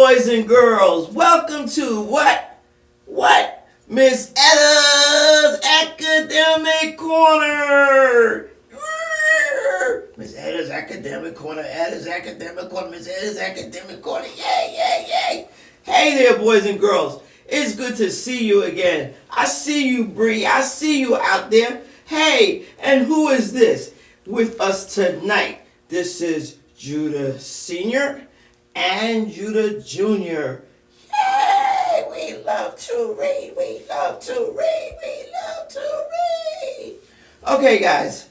boys and girls. Welcome to what? Miss Etta's Academic Corner. Miss Etta's Academic Corner, Etta's Academic Corner, Miss Etta's Academic Corner. Yay, yay, yay. Hey there, boys and girls. It's good to see you again. I see you, Bree. I see you out there. Hey, and who is this with us tonight? This is Judah Sr. and Judah Jr. Yay! We love to read. We love to read. We love to read. Okay, guys.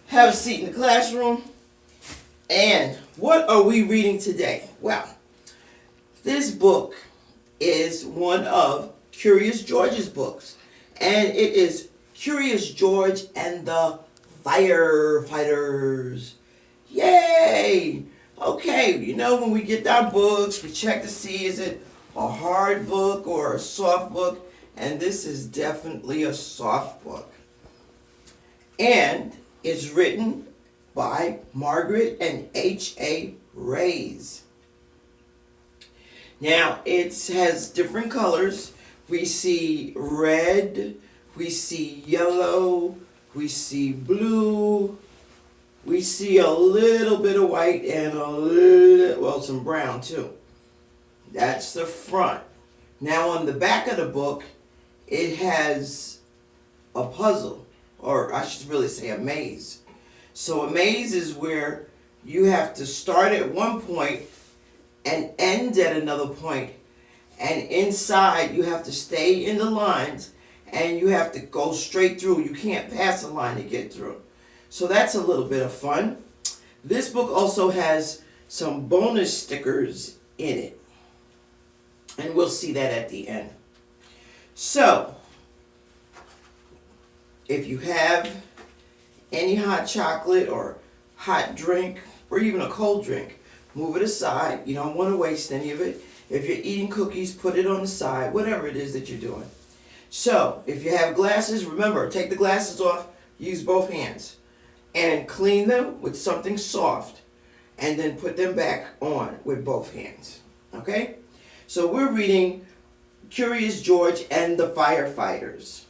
Have a seat in the classroom. And what are we reading today? Well, this book is one of Curious George's books. And it is Curious George and the Firefighters. Yay! Okay, you know, when we get our books, we check to see is it a hard book or a soft book. And this is definitely a soft book. And it's written by Margaret and H.A. Rays. Now, it has different colors. We see red, we see yellow, we see blue, we see a little bit of white and some brown too. That's the front. Now on the back of the book, it has a puzzle, or I should really say a maze. So a maze is where you have to start at one point and end at another point. And inside you have to stay in the lines and you have to go straight through. You can't pass a line to get through. So that's a little bit of fun. This book also has some bonus stickers in it. And we'll see that at the end. So, if you have any hot chocolate or hot drink or even a cold drink, move it aside. You don't want to waste any of it. If you're eating cookies, put it on the side, whatever it is that you're doing. So, if you have glasses, remember, take the glasses off, use both hands, and clean them with something soft, and then put them back on with both hands. Okay? So, we're reading Curious George and the Firefighters.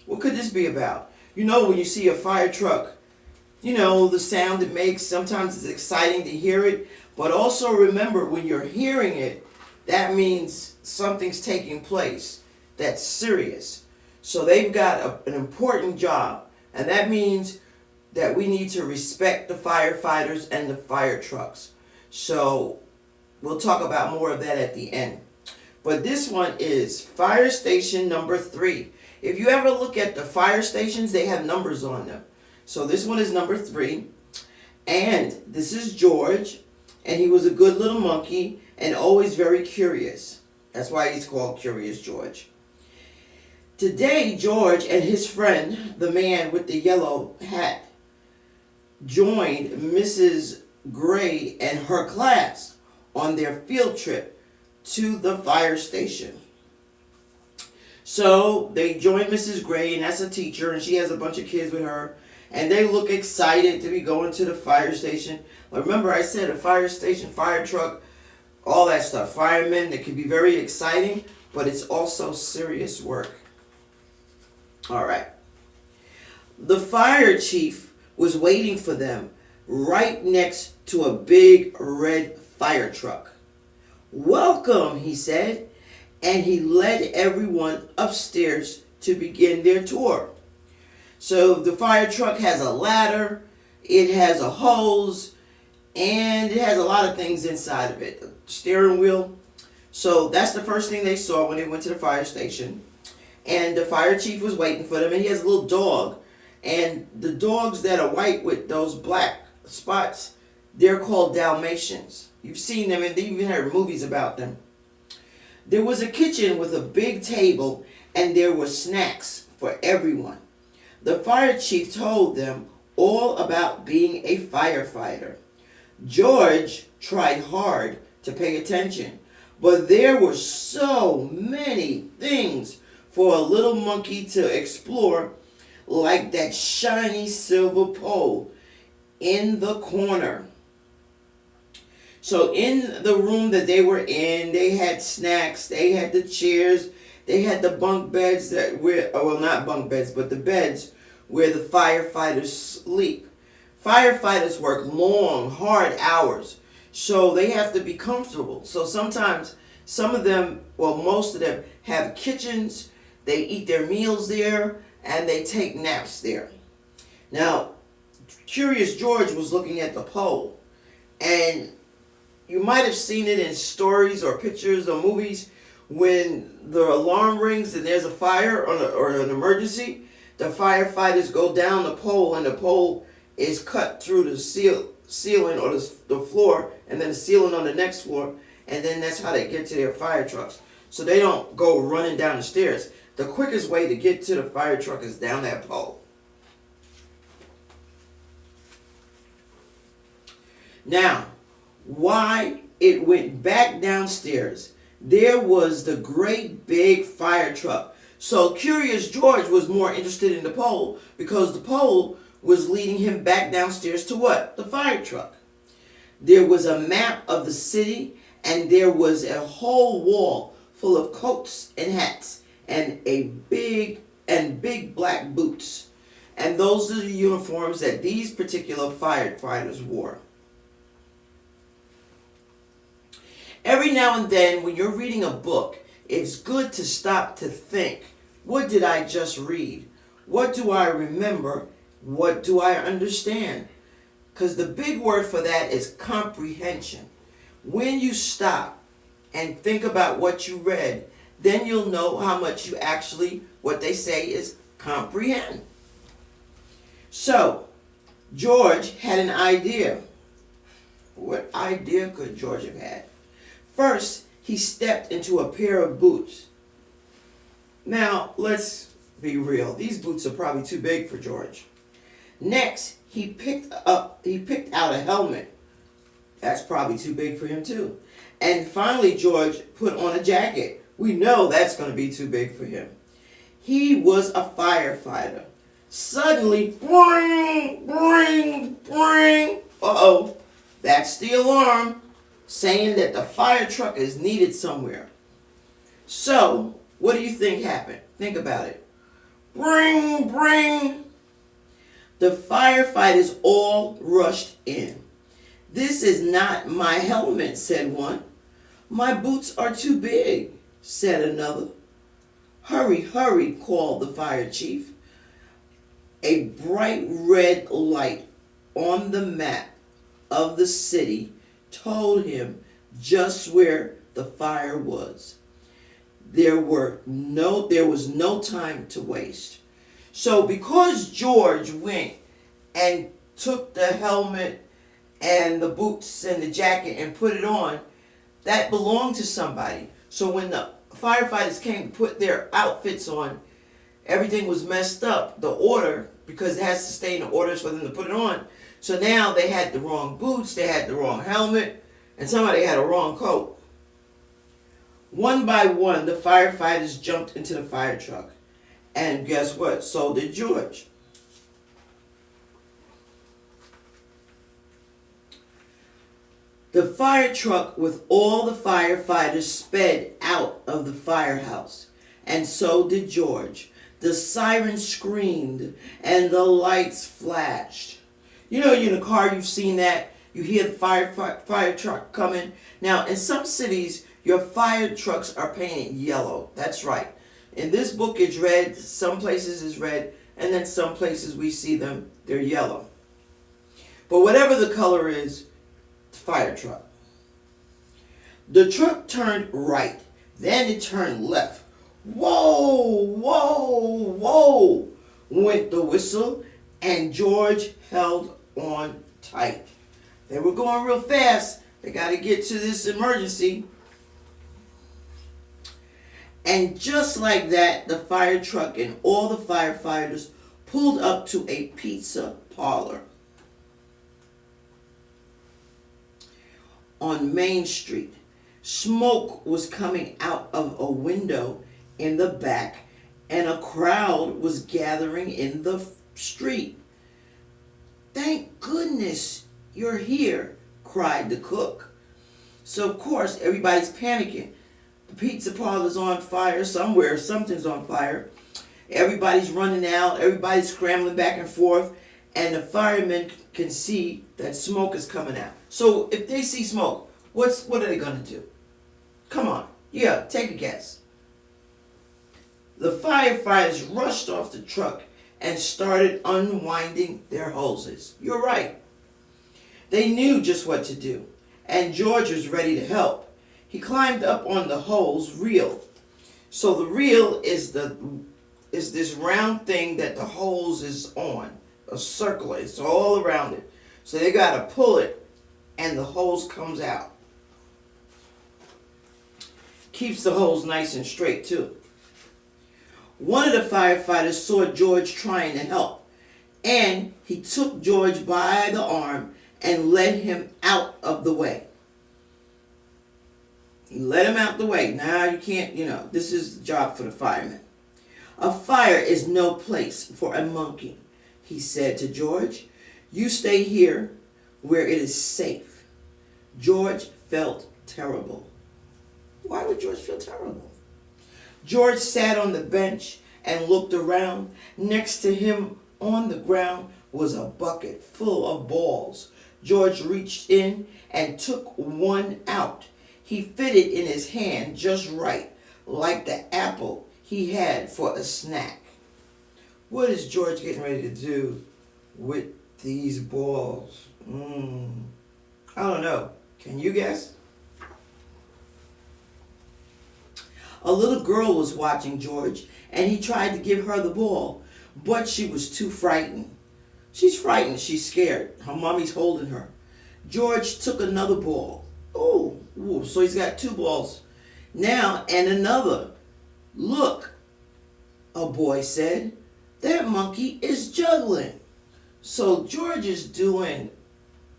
What could this be about? You know, when you see a fire truck, you know, the sound it makes, sometimes it's exciting to hear it, but also remember when you're hearing it, that means something's taking place that's serious. So they've got an important job, and that means that we need to respect the firefighters and the fire trucks. So we'll talk about more of that at the end. But this one is Fire Station number 3. If you ever look at the fire stations, they have numbers on them. So this one is number 3. And this is George. And he was a good little monkey and always very curious. That's why he's called Curious George. Today, George and his friend, the man with the yellow hat, joined Mrs. Gray and her class on their field trip to the fire station. So they joined Mrs. Gray, and that's a teacher, and she has a bunch of kids with her. And they look excited to be going to the fire station. Remember I said a fire station, fire truck, all that stuff. Firemen, that can be very exciting, but it's also serious work. All right. The fire chief was waiting for them right next to a big red fire truck. "Welcome," he said, and he led everyone upstairs to begin their tour. So the fire truck has a ladder, it has a hose, and it has a lot of things inside of it. A steering wheel. So that's the first thing they saw when they went to the fire station. And the fire chief was waiting for them, and he has a little dog. And the dogs that are white with those black spots, they're called Dalmatians. You've seen them, and they've even heard movies about them. There was a kitchen with a big table, and there were snacks for everyone. The fire chief told them all about being a firefighter. George tried hard to pay attention, but there were so many things for a little monkey to explore, like that shiny silver pole in the corner. So in the room that they were in, they had snacks, they had the chairs, they had the bunk beds that were, well, not bunk beds, but the beds where the firefighters sleep. Firefighters work long, hard hours, so they have to be comfortable. So sometimes some of them, well, most of them have kitchens, they eat their meals there, and they take naps there. Now, Curious George was looking at the pole, and you might have seen it in stories or pictures or movies when the alarm rings and there's a fire or an emergency. The firefighters go down the pole, and the pole is cut through the ceiling or the floor, and then the ceiling on the next floor, and then that's how they get to their fire trucks. So they don't go running down the stairs. The quickest way to get to the fire truck is down that pole. Now, why it went back downstairs, there was the great big fire truck. So Curious George was more interested in the pole because the pole was leading him back downstairs to what? The fire truck. There was a map of the city, and there was a whole wall full of coats and hats and big black boots. And those are the uniforms that these particular firefighters wore. Every now and then when you're reading a book, it's good to stop to think, what did I just read? What do I remember? What do I understand? Because the big word for that is comprehension. When you stop and think about what you read, then you'll know how much you actually, what they say is comprehend. So, George had an idea. What idea could George have had? First, he stepped into a pair of boots. Now, let's be real. These boots are probably too big for George. Next, he picked out a helmet. That's probably too big for him too. And finally, George put on a jacket. We know that's going to be too big for him. He was a firefighter. Suddenly, bring, bring, bring. Uh-oh, that's the alarm saying that the fire truck is needed somewhere. So, what do you think happened? Think about it. Bring, bring. The firefighters all rushed in. This is not my helmet, said one. My boots are too big, said another. Hurry, hurry, called the fire chief. A bright red light on the map of the city told him just where the fire was. There was no time to waste. So because George went and took the helmet and the boots and the jacket and put it on, that belonged to somebody. So when the firefighters came to put their outfits on, everything was messed up. The order, because it has to stay in the orders for them to put it on. So now they had the wrong boots, they had the wrong helmet, and somebody had a wrong coat. One by one, the firefighters jumped into the fire truck. And guess what? So did George. The fire truck with all the firefighters sped out of the firehouse. And so did George. The siren screamed and the lights flashed. You know, you're in a car, you've seen that. You hear the fire truck coming. Now, in some cities, your fire trucks are painted yellow. That's right. In this book, it's red. Some places it's red. And then some places we see them, they're yellow. But whatever the color is, fire truck. The truck turned right. Then it turned left. Whoa, whoa, whoa, went the whistle, and George held on tight. They were going real fast. They got to get to this emergency. And just like that, the fire truck and all the firefighters pulled up to a pizza parlor on Main Street. Smoke was coming out of a window in the back, and a crowd was gathering in the street. "Thank goodness you're here," cried the cook. So of course everybody's panicking. The pizza parlor's on fire somewhere, something's on fire. Everybody's running out, everybody's scrambling back and forth, and the firemen can see that smoke is coming out. So if they see smoke, what are they gonna do? Come on, yeah, take a guess. The firefighters rushed off the truck and started unwinding their hoses. You're right. They knew just what to do, and George was ready to help. He climbed up on the hose reel. So the reel is this round thing that the hose is on, a circle. It's all around it. So they got to pull it, and the hose comes out. Keeps the hose nice and straight too. One of the firefighters saw George trying to help, and he took George by the arm and led him out of the way. He let him out the way. Now you can't, this is the job for the firemen. A fire is no place for a monkey, he said to George. You stay here where it is safe. George felt terrible. Why would George feel terrible? George sat on the bench and looked around. Next to him on the ground was a bucket full of balls. George reached in and took one out. He fit it in his hand just right, like the apple he had for a snack. What is George getting ready to do with these balls? I don't know. Can you guess? A little girl was watching George, and he tried to give her the ball, but she was too frightened. She's frightened. She's scared. Her mommy's holding her. George took another ball. Oh, so he's got two balls now and another. Look, a boy said, that monkey is juggling. So George is doing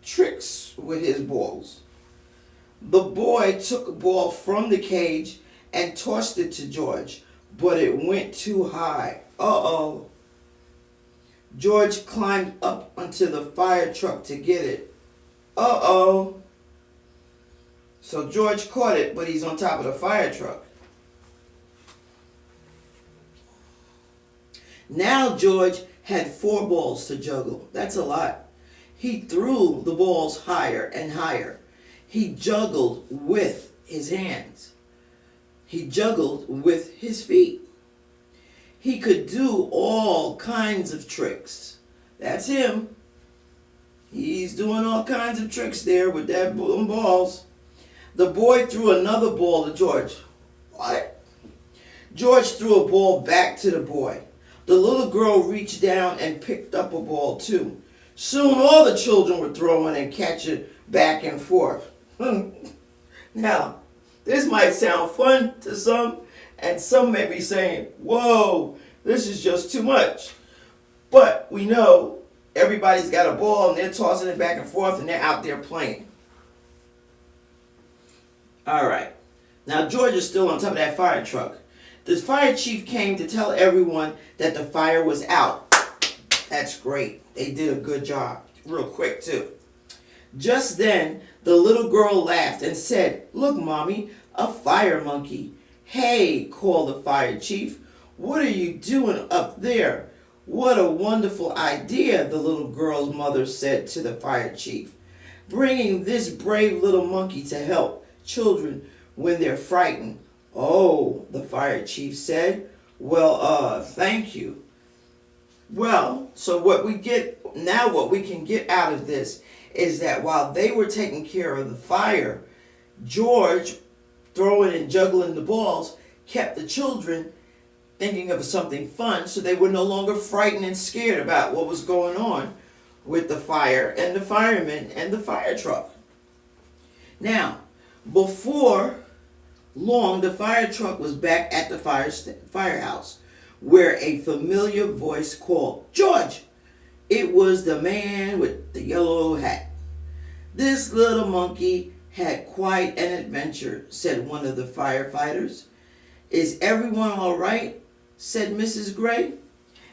tricks with his balls. The boy took a ball from the cage and tossed it to George, but it went too high. Uh-oh. George climbed up onto the fire truck to get it. Uh-oh. So George caught it, but he's on top of the fire truck. Now George had 4 balls to juggle. That's a lot. He threw the balls higher and higher. He juggled with his hands. He juggled with his feet. He could do all kinds of tricks. That's him. He's doing all kinds of tricks there with them balls. The boy threw another ball to George. What? George threw a ball back to the boy. The little girl reached down and picked up a ball too. Soon all the children were throwing and catching back and forth. Now, this might sound fun to some, and some may be saying, whoa, this is just too much. But we know everybody's got a ball and they're tossing it back and forth and they're out there playing. All right. Now George is still on top of that fire truck. The fire chief came to tell everyone that the fire was out. That's great. They did a good job. Real quick too. Just then, the little girl laughed and said, look, Mommy, a fire monkey. Hey, called the fire chief. What are you doing up there? What a wonderful idea, the little girl's mother said to the fire chief. Bringing this brave little monkey to help children when they're frightened. Oh, the fire chief said. Well, thank you. Well, so what we can get out of this is that while they were taking care of the fire, George, throwing and juggling the balls, kept the children thinking of something fun, so they were no longer frightened and scared about what was going on with the fire and the firemen and the fire truck. Now, before long, the fire truck was back at the firehouse, where a familiar voice called, George! It was the man with the yellow hat. This little monkey had quite an adventure, said one of the firefighters. Is everyone all right? Said Mrs. Gray.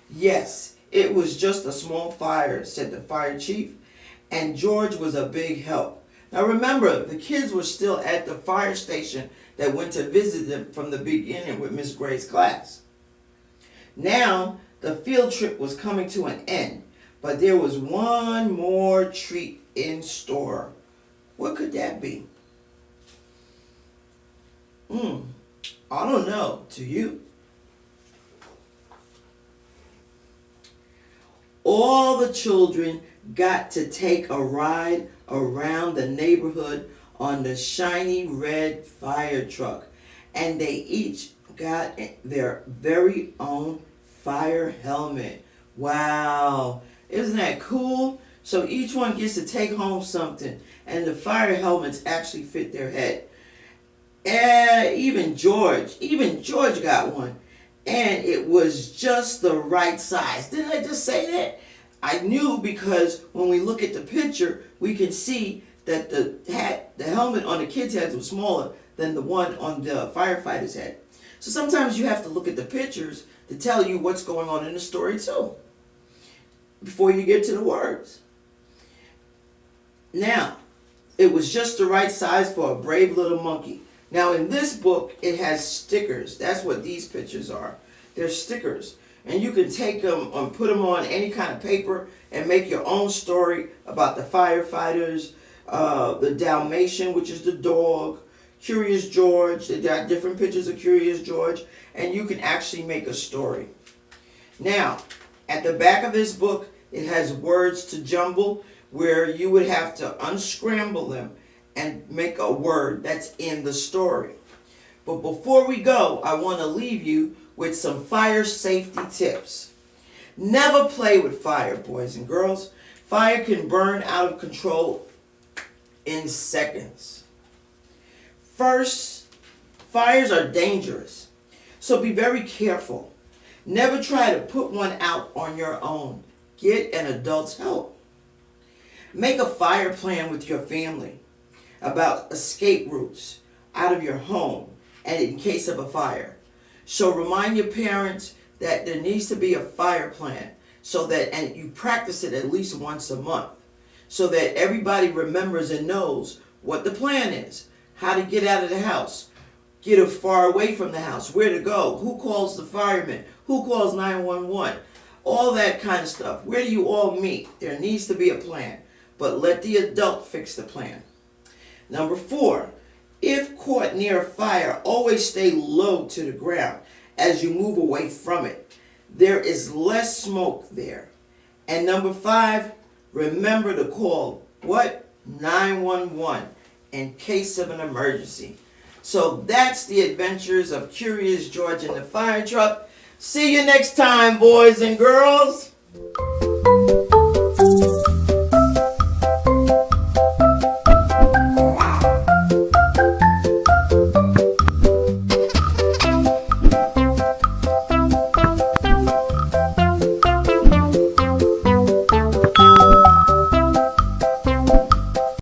Yes, it was just a small fire, said the fire chief, and George was a big help. Now remember, the kids were still at the fire station that went to visit them from the beginning with Miss Gray's class. Now, the field trip was coming to an end, but there was one more treat in store. What could that be? I don't know. Do you? All the children got to take a ride around the neighborhood on the shiny red fire truck, and they each got their very own fire helmet. Wow, isn't that cool? So each one gets to take home something, and the fire helmets actually fit their head. And even George got one, and it was just the right size. Didn't I just say that? I knew, because when we look at the picture, we can see that the helmet on the kids' heads was smaller than the one on the firefighter's head. So sometimes you have to look at the pictures to tell you what's going on in the story too, before you get to the words. Now, it was just the right size for a brave little monkey. Now in this book, it has stickers. That's what these pictures are. They're stickers. And you can take them and put them on any kind of paper and make your own story about the firefighters, the Dalmatian, which is the dog, Curious George. They got different pictures of Curious George, and you can actually make a story. Now, at the back of this book, it has words to jumble, where you would have to unscramble them and make a word that's in the story. But before we go, I want to leave you with some fire safety tips. Never play with fire, boys and girls. Fire can burn out of control in seconds. First, fires are dangerous, so be very careful. Never try to put one out on your own. Get an adult's help. Make a fire plan with your family about escape routes out of your home and in case of a fire. So remind your parents that there needs to be a fire plan, so that, and you practice it at least once a month, so that everybody remembers and knows what the plan is, how to get out of the house, get far away from the house, where to go, who calls the firemen, who calls 911, all that kind of stuff. Where do you all meet? There needs to be a plan, but let the adult fix the plan. Number 4, if caught near a fire, always stay low to the ground as you move away from it. There is less smoke there. And number 5, remember to call what? 911 in case of an emergency. So that's the adventures of Curious George and the fire truck. See you next time, boys and girls.